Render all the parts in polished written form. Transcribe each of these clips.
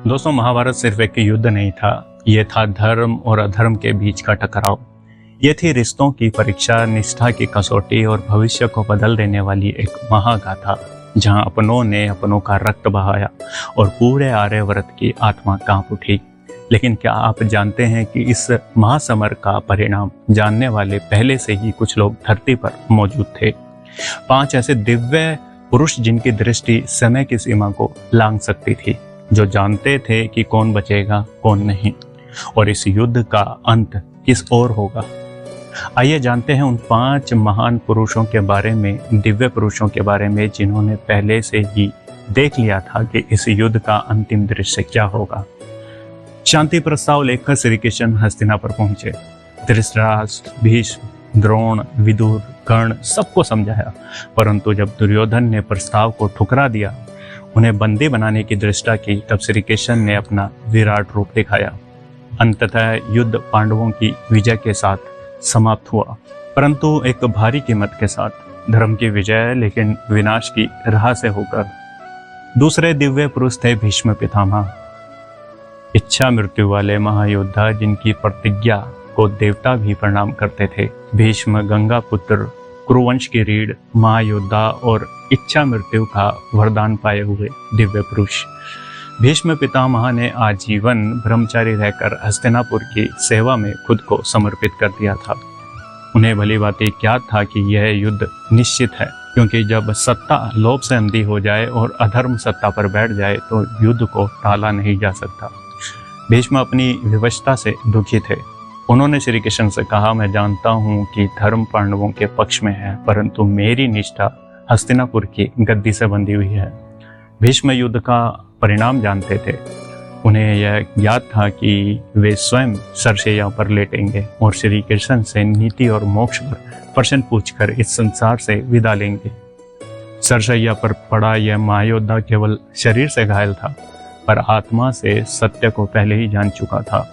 दोस्तों, महाभारत सिर्फ एक युद्ध नहीं था, ये था धर्म और अधर्म के बीच का टकराव। ये थी रिश्तों की परीक्षा, निष्ठा की कसौटी और भविष्य को बदल देने वाली एक महागाथा, जहां अपनों ने अपनों का रक्त बहाया और पूरे आर्यवर्त की आत्मा कांप उठी। लेकिन क्या आप जानते हैं कि इस महासमर का परिणाम जानने वाले पहले से ही कुछ लोग धरती पर मौजूद थे। 5 ऐसे दिव्य पुरुष जिनकी दृष्टि समय की सीमा को लांघ सकती थी, जो जानते थे कि कौन बचेगा कौन नहीं और इस युद्ध का अंत किस ओर होगा। आइए जानते हैं उन 5 महान पुरुषों के बारे में, दिव्य पुरुषों के बारे में, जिन्होंने पहले से ही देख लिया था कि इस युद्ध का अंतिम दृश्य क्या होगा। शांति प्रस्ताव लेकर श्री कृष्ण हस्तिनापुर पहुंचे। धृतराष्ट्र, भीष्म, द्रोण, विदुर, कर्ण सबको समझाया, परंतु जब दुर्योधन ने प्रस्ताव को ठुकरा दिया, उन्हें बंदी बनाने की दृष्टा की, तब श्री कृष्ण ने अपना विराट रूप दिखाया। अंततः युद्ध पांडवों की विजय के साथ समाप्त हुआ, परंतु एक भारी कीमत के साथ। धर्म की विजय, लेकिन विनाश की राह से होकर। दूसरे दिव्य पुरुष थे भीष्म पितामह, इच्छा मृत्यु वाले महायोद्धा, जिनकी प्रतिज्ञा को देवता भी प्रणाम करते थे। भीष्म गंगा पुत्र, कुरुवंश की रीढ़, महायोद्धा और इच्छा मृत्यु का वरदान पाए हुए दिव्य पुरुष। भीष्म पितामह ने आजीवन ब्रह्मचारी रहकर हस्तिनापुर की सेवा में खुद को समर्पित कर दिया था। उन्हें भली भांति ज्ञात था कि यह युद्ध निश्चित है, क्योंकि जब सत्ता लोभ से अंधी हो जाए और अधर्म सत्ता पर बैठ जाए तो युद्ध को टाला नहीं जा सकता। भीष्म अपनी विवशता से दुखी थे। उन्होंने श्री कृष्ण से कहा, मैं जानता हूँ कि धर्म पांडवों के पक्ष में है, परंतु मेरी निष्ठा हस्तिनापुर की गद्दी से बंधी हुई है। भीष्म युद्ध का परिणाम जानते थे। उन्हें यह ज्ञात था कि वे स्वयं सरसैया पर लेटेंगे और श्री कृष्ण से नीति और मोक्ष पर प्रश्न पूछकर इस संसार से विदा लेंगे। सरसैया पर पड़ा यह महायोद्धा केवल शरीर से घायल था, पर आत्मा से सत्य को पहले ही जान चुका था।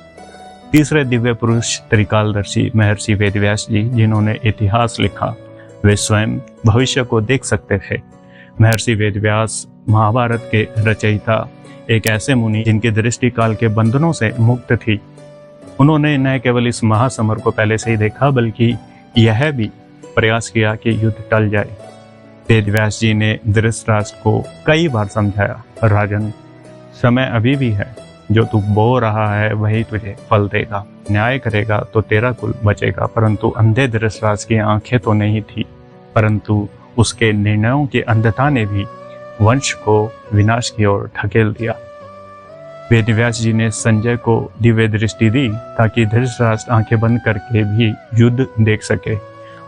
तीसरे दिव्य पुरुष त्रिकालदर्शी महर्षि वेदव्यास जी, जिन्होंने इतिहास लिखा, वे स्वयं भविष्य को देख सकते थे। महर्षि वेदव्यास महाभारत के रचयिता, एक ऐसे मुनि जिनकी दृष्टि काल के बंधनों से मुक्त थी। उन्होंने न केवल इस महासमर को पहले से ही देखा, बल्कि यह भी प्रयास किया कि युद्ध टल जाए। वेदव्यास जी ने धृतराष्ट्र को कई बार समझाया, राजन, समय अभी भी है, जो तू बो रहा है वही तुझे फल देगा। न्याय करेगा तो तेरा कुल बचेगा। परंतु अंधे धृतराष्ट्र की आंखें तो नहीं थी, परंतु उसके निर्णयों की अंधता ने भी वंश को विनाश की ओर ढकेल दिया। वेदव्यास जी ने संजय को दिव्य दृष्टि दी, ताकि धृतराष्ट्र आंखें बंद करके भी युद्ध देख सके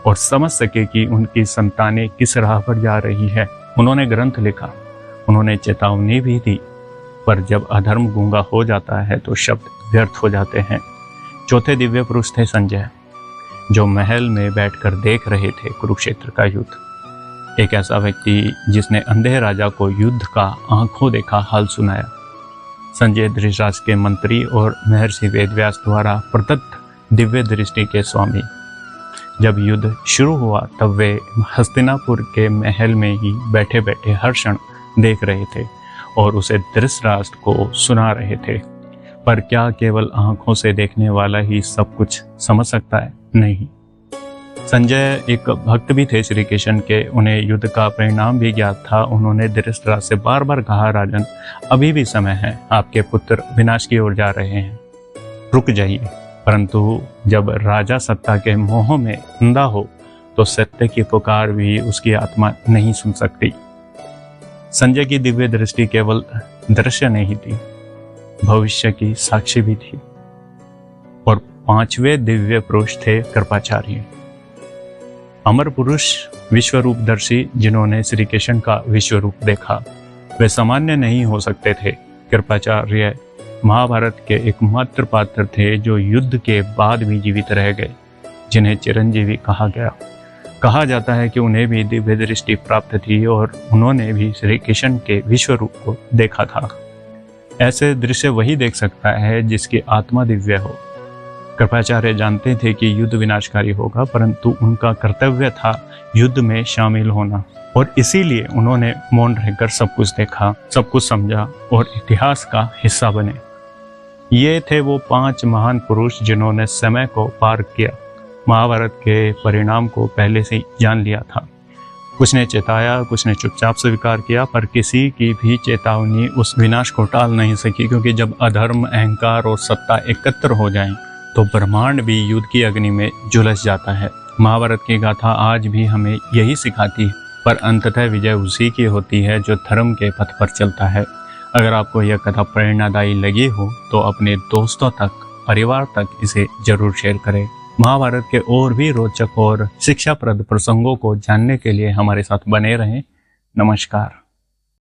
और समझ सके कि उनकी संतानें किस राह पर जा रही है। उन्होंने ग्रंथ लिखा, उन्होंने चेतावनी भी दी, पर जब अधर्म गूंगा हो जाता है तो शब्द व्यर्थ हो जाते हैं। चौथे दिव्य पुरुष थे संजय, जो महल में बैठकर देख रहे थे कुरुक्षेत्र का युद्ध। एक ऐसा व्यक्ति जिसने अंधे राजा को युद्ध का आंखों देखा हाल सुनाया। संजय धृतराष्ट्र के मंत्री और महर्षि वेदव्यास द्वारा प्रदत्त दिव्य दृष्टि के स्वामी। जब युद्ध शुरू हुआ तब वे हस्तिनापुर के महल में ही बैठे बैठे हर क्षण देख रहे थे और उसे धृतराष्ट्र को सुना रहे थे। पर क्या केवल आंखों से देखने वाला ही सब कुछ समझ सकता है? नहीं। संजय एक भक्त भी थे श्री कृष्ण के। उन्हें युद्ध का परिणाम भी ज्ञात था। उन्होंने धृतराष्ट्र से बार बार कहा, राजन, अभी भी समय है, आपके पुत्र विनाश की ओर जा रहे हैं, रुक जाइए। परंतु जब राजा सत्ता के मोह में अंधा हो तो सत्य की पुकार भी उसकी आत्मा नहीं सुन सकती। संजय की दिव्य दृष्टि केवल दृश्य नहीं थी, भविष्य की साक्षी भी थी। और 5वें दिव्य पुरुष थे कृपाचार्य, अमर पुरुष, विश्वरूपदर्शी, जिन्होंने श्री कृष्ण का विश्वरूप देखा। वे सामान्य नहीं हो सकते थे। कृपाचार्य महाभारत के एकमात्र पात्र थे जो युद्ध के बाद भी जीवित रह गए, जिन्हें चिरंजीवी कहा गया। कहा जाता है कि उन्हें भी दिव्य दृष्टि प्राप्त थी और उन्होंने भी श्री कृष्ण के विश्व रूप को देखा था। ऐसे दृश्य वही देख सकता है जिसकी आत्मा दिव्य हो। कृपाचार्य जानते थे कि युद्ध विनाशकारी होगा, परंतु उनका कर्तव्य था युद्ध में शामिल होना। और इसीलिए उन्होंने मौन रहकर सब कुछ देखा, सब कुछ समझा और इतिहास का हिस्सा बने। ये थे वो 5 महान पुरुष जिन्होंने समय को पार किया, महाभारत के परिणाम को पहले से जान लिया था। कुछ ने चेताया, कुछ ने चुपचाप स्वीकार किया, पर किसी की भी चेतावनी उस विनाश को टाल नहीं सकी, क्योंकि जब अधर्म, अहंकार और सत्ता एकत्र हो जाएं, तो ब्रह्मांड भी युद्ध की अग्नि में झुलस जाता है। महाभारत की गाथा आज भी हमें यही सिखाती है, पर अंततः विजय उसी की होती है जो धर्म के पथ पर चलता है। अगर आपको यह कथा प्रेरणादायी लगी हो तो अपने दोस्तों तक, परिवार तक इसे जरूर शेयर करें। महाभारत के और भी रोचक और शिक्षाप्रद प्रसंगों को जानने के लिए हमारे साथ बने रहें। नमस्कार।